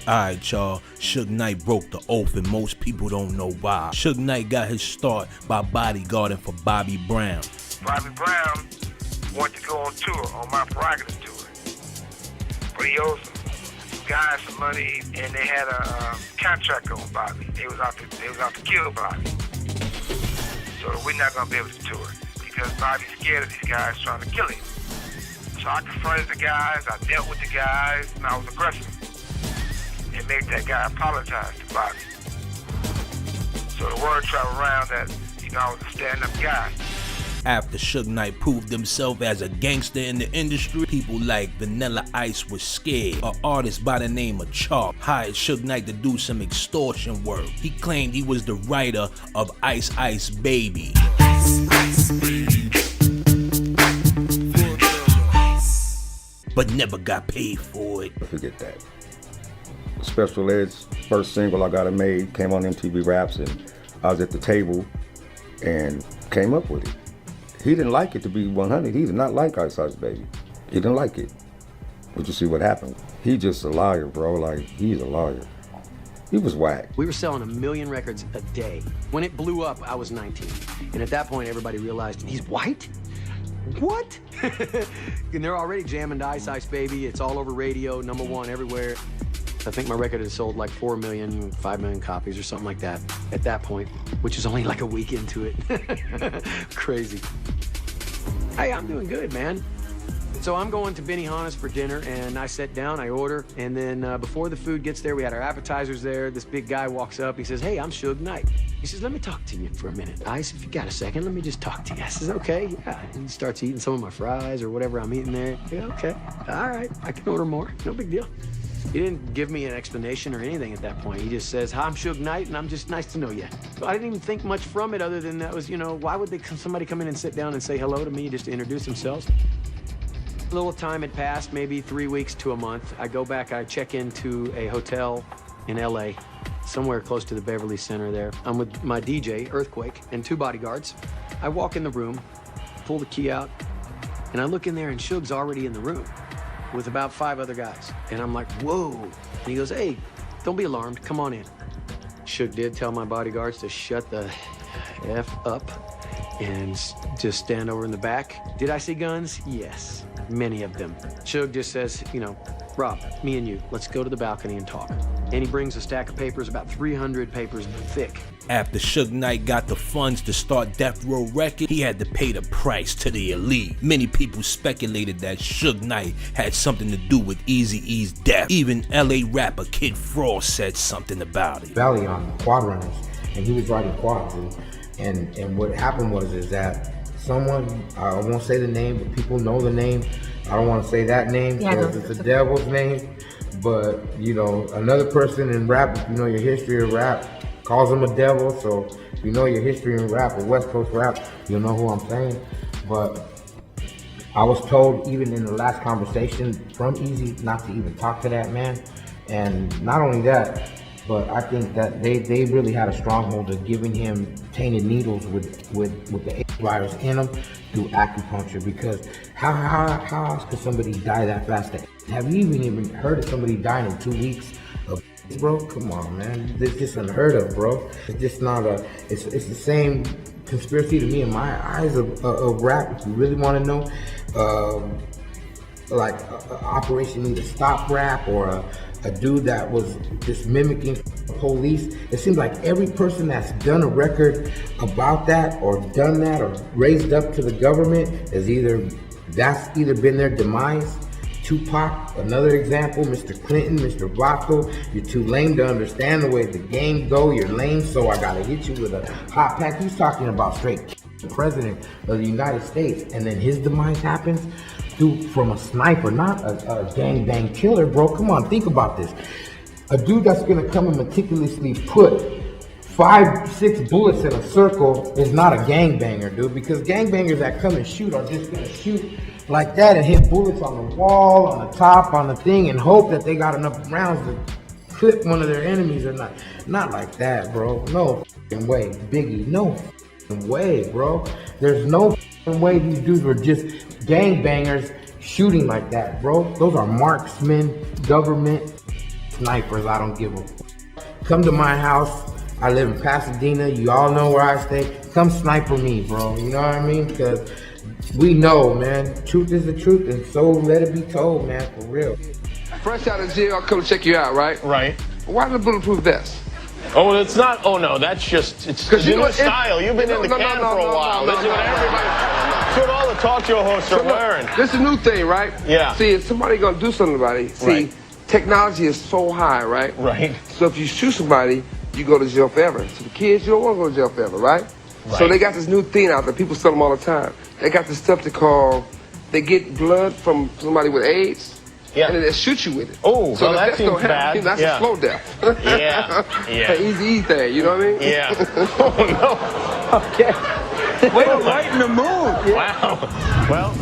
Alright, y'all, Suge Knight broke the oath and most people don't know why. Suge Knight got his start by bodyguarding for Bobby Brown. Bobby Brown wanted to go on tour, on my prerogative tour. But he owed some guys some money, and they had a contract on Bobby. They was out to kill Bobby. So we're not going to be able to tour because Bobby's scared of these guys trying to kill him. So I confronted the guys, I dealt with the guys, and I was aggressive. And made that guy apologize to Bobby. So the word traveled around that, I was a stand-up guy. After Suge Knight proved himself as a gangster in the industry, people like Vanilla Ice was scared. An artist by the name of Chalk hired Suge Knight to do some extortion work. He claimed he was the writer of Ice Ice Baby. But never got paid for it. Forget that. Special Ed's first single I got it made came on MTV Raps, and I was at the table and came up with it. He didn't like it, to be 100. He did not like Ice Ice Baby. He didn't like it. But you see what happened. He just a liar, bro. Like, he's a liar. He was whack. We were selling 1 million records a day. When it blew up, I was 19. And at that point, everybody realized, he's white? What? And they're already jamming to Ice Ice Baby. It's all over radio, #1 everywhere. I think my record had sold like 4 million, 5 million copies or something like that at that point, which is only like a week into it. Crazy. Hey, I'm doing good, man. So I'm going to Benihana's for dinner, and I sit down, I order, and then before the food gets there, we had our appetizers there. This big guy walks up, he says, "Hey, I'm Suge Knight." He says, "Let me talk to you for a minute. Ice, if you got a second, let me just talk to you." I says, "Okay, yeah." And he starts eating some of my fries or whatever I'm eating there. Yeah, okay, all right, I can order more, no big deal. He didn't give me an explanation or anything at that point. He just says, "Hi, I'm Suge Knight, and I'm just nice to know you." So I didn't even think much from it other than that was, why would somebody come in and sit down and say hello to me just to introduce themselves? A little time had passed, maybe 3 weeks to a month. I go back, I check into a hotel in LA, somewhere close to the Beverly Center there. I'm with my DJ, Earthquake, and 2 bodyguards. I walk in the room, pull the key out, and I look in there, and Suge's already in the room with about 5 other guys. And I'm like, whoa. And he goes, "Hey, don't be alarmed, come on in." Suge did tell my bodyguards to shut the F up and just stand over in the back. Did I see guns? Yes, many of them. Suge just says, "Rob, me and you, let's go to the balcony and talk." And he brings a stack of papers, about 300 papers thick. After Suge Knight got the funds to start Death Row Records, he had to pay the price to the elite. Many people speculated that Suge Knight had something to do with Eazy-E's death. Even LA rapper Kid Frost said something about it. Valley on Quad Runners, and he was riding quads, and what happened is that someone, I won't say the name, but people know the name. I don't want to say that name because it's the devil's name. But another person in rap, if you know your history of rap, calls him a devil. So if you know your history in rap or West Coast rap, you'll know who I'm saying. But I was told, even in the last conversation from Eazy, not to even talk to that man. And not only that, but I think that they really had a stronghold of giving him tainted needles with the AIDS virus in them through acupuncture. Because how else could somebody die that fast? Have you even heard of somebody dying in 2 weeks of AIDS, bro? Come on, man. It's just unheard of, bro. It's just not it's the same conspiracy to me in my eyes of rap, if you really want to know. Like Operation Need to Stop Rap, or a dude that was just mimicking police. It seems like every person that's done a record about that or done that or raised up to the government has either been their demise. Tupac, another example, Mr. Clinton, Mr. Vato, you're too lame to understand the way the game go, you're lame, so I gotta hit you with a hot pack. He's talking about straight president of the United States, and then his demise happens from a sniper, not a gang killer, bro. Come on, think about this. A dude that's gonna come and meticulously put 5-6 bullets in a circle is not a gangbanger, dude, because gangbangers that come and shoot are just gonna shoot like that and hit bullets on the wall, on the top, on the thing, and hope that they got enough rounds to clip one of their enemies or not. Not like that, bro. No f***ing way. Biggie, no f***ing way, bro. There's no f***ing way these dudes were just gangbangers shooting like that, bro. Those are marksmen, government snipers. I don't give a Come to my house. I live in Pasadena. You all know where I stay. Come sniper me, bro. You know what I mean? Because we know, man. Truth is the truth, and so let it be told, man, for real. Fresh out of jail, I'll come check you out, right? Right. Why the bulletproof vest? Oh, it's not. Oh no, that's just it's the new style. You've been in the can for a while. This is what everybody. It's what all the talk show hosts are wearing. This is a new thing, right? Yeah. See, if somebody gonna do something about it, see, technology is so high, right? Right. So if you shoot somebody, you go to jail forever. So the kids, you don't want to go to jail forever, right? So they got this new thing out there. People sell them all the time. They got this stuff they get blood from somebody with AIDS. Yeah. And then they shoot you with it. Oh, so that seems bad. That's a slow death. Yeah. An easy thing, you know what I mean? Yeah. Oh, no. Okay. Way to lighten the mood. Yeah. Wow. Well,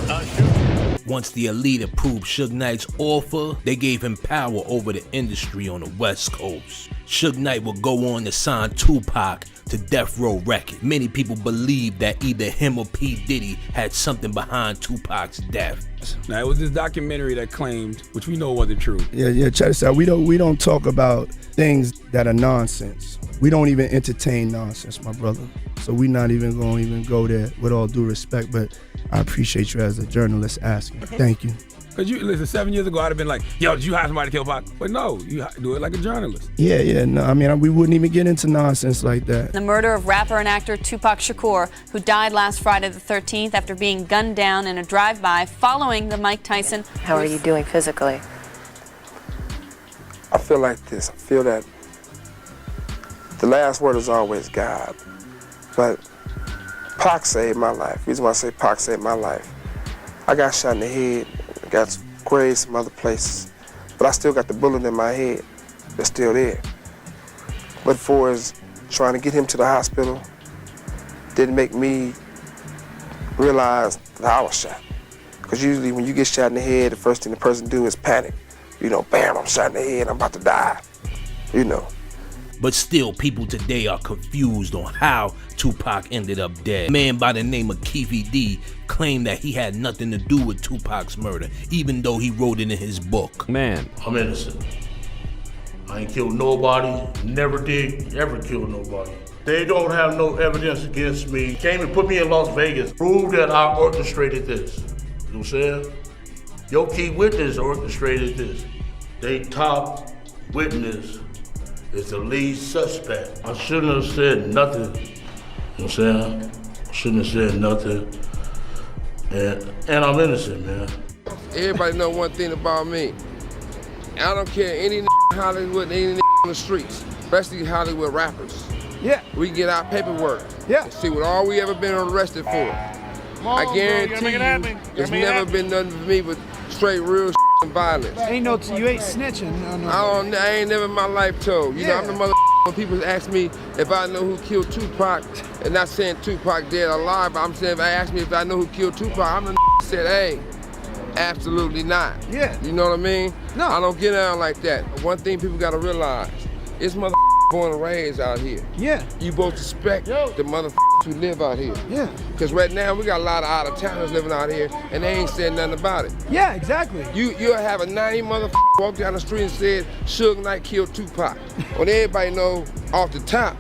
Once the elite approved Suge Knight's offer, they gave him power over the industry on the West Coast. Suge Knight would go on to sign Tupac to Death Row Records. Many people believe that either him or P. Diddy had something behind Tupac's death. Now, it was this documentary that claimed, which we know wasn't true. Yeah, check this out. We don't talk about things that are nonsense. We don't even entertain nonsense, my brother. So we're not even going to even go there, with all due respect, but I appreciate you as a journalist asking. Thank you. Because listen, 7 years ago, I'd have been like, yo, did you hire somebody to kill Pac? But no, you do it like a journalist. Yeah, no, I mean, we wouldn't even get into nonsense like that. The murder of rapper and actor Tupac Shakur, who died last Friday the 13th after being gunned down in a drive-by following the Mike Tyson. How are you doing physically? I feel like this. I feel that the last word is always God. But Pac saved my life. The reason why I say Pac saved my life, I got shot in the head, got grazed some other places, but I still got the bullet in my head. It's still there. But for as trying to get him to the hospital, didn't make me realize that I was shot. Because usually when you get shot in the head, the first thing the person do is panic. You know, bam, I'm shot in the head, I'm about to die. You know. But still, people today are confused on how Tupac ended up dead. A man by the name of Keefy D claimed that he had nothing to do with Tupac's murder, even though he wrote it in his book. Man, I'm innocent. I ain't killed nobody, never did ever kill nobody. They don't have no evidence against me. Came and put me in Las Vegas, proved that I orchestrated this. You know what I'm saying? Your key witness orchestrated this. They top witness is the lead suspect. I shouldn't have said nothing. You know what I'm saying? I shouldn't have said nothing. And I'm innocent, man. Everybody know one thing about me. I don't care any Hollywood, any on the streets, especially Hollywood rappers. Yeah. We can get our paperwork. Yeah. See what all we ever been arrested for. I guarantee you, it's never been nothing for me but straight real and violence. Ain't no, you ain't snitching. I ain't never in my life told. You know, I'm the mother when people ask me if I know who killed Tupac, and not saying Tupac dead or alive, but I'm saying if they ask me if I know who killed Tupac, I'm the said, hey, absolutely not. Yeah. You know what I mean? No. I don't get down like that. One thing people gotta realize, it's mother born and raised out here. Yeah. You both respect the mother who live out here. Yeah. Because right now we got a lot of out-of-towners living out here and they ain't said nothing about it. Yeah, exactly. You'll have a 90 walk down the street and said Suge Knight killed Tupac. When everybody know off the top,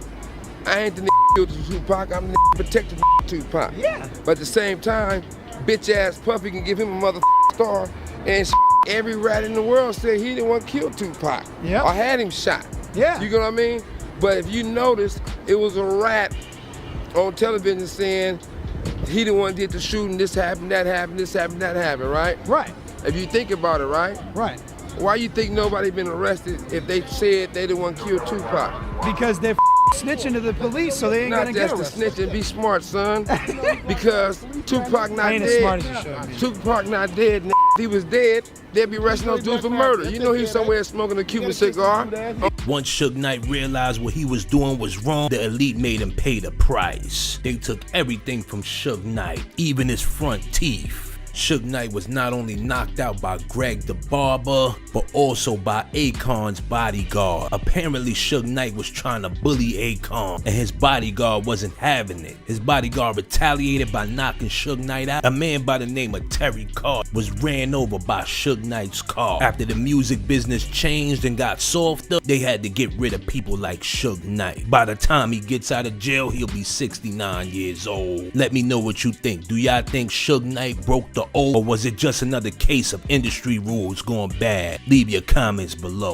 I ain't the killed Tupac, I'm the protected Tupac. Yeah. But at the same time, bitch ass Puffy can give him a mother star and every rat in the world said he didn't want to kill Tupac. Yeah. Or had him shot. Yeah. You know what I mean? But if you notice, it was a rat on television saying he the one did the shooting, this happened, that happened, this happened, that happened, right? Right. If you think about it, right? Right. Why you think nobody been arrested if they said they didn't want to kill Tupac? Because they're snitching to the police, so they ain't gonna get arrested. Not just the snitching, be smart, son. Because Tupac not ain't dead. as smart as you should be. Tupac not dead. If he was dead, they'd be arresting those dudes for murder. You know he's somewhere smoking a Cuban cigar. Once Suge Knight realized what he was doing was wrong, the elite made him pay the price. They took everything from Suge Knight, even his front teeth. Suge Knight was not only knocked out by Greg the Barber, but also by Akon's bodyguard. Apparently, Suge Knight was trying to bully Akon, and his bodyguard wasn't having it. His bodyguard retaliated by knocking Suge Knight out. A man by the name of Terry Carr was ran over by Suge Knight's car. After the music business changed and got softer, they had to get rid of people like Suge Knight. By the time he gets out of jail, he'll be 69 years old. Let me know what you think. Do y'all think Suge Knight broke the oath, or was it just another case of industry rules going bad? Leave your comments below.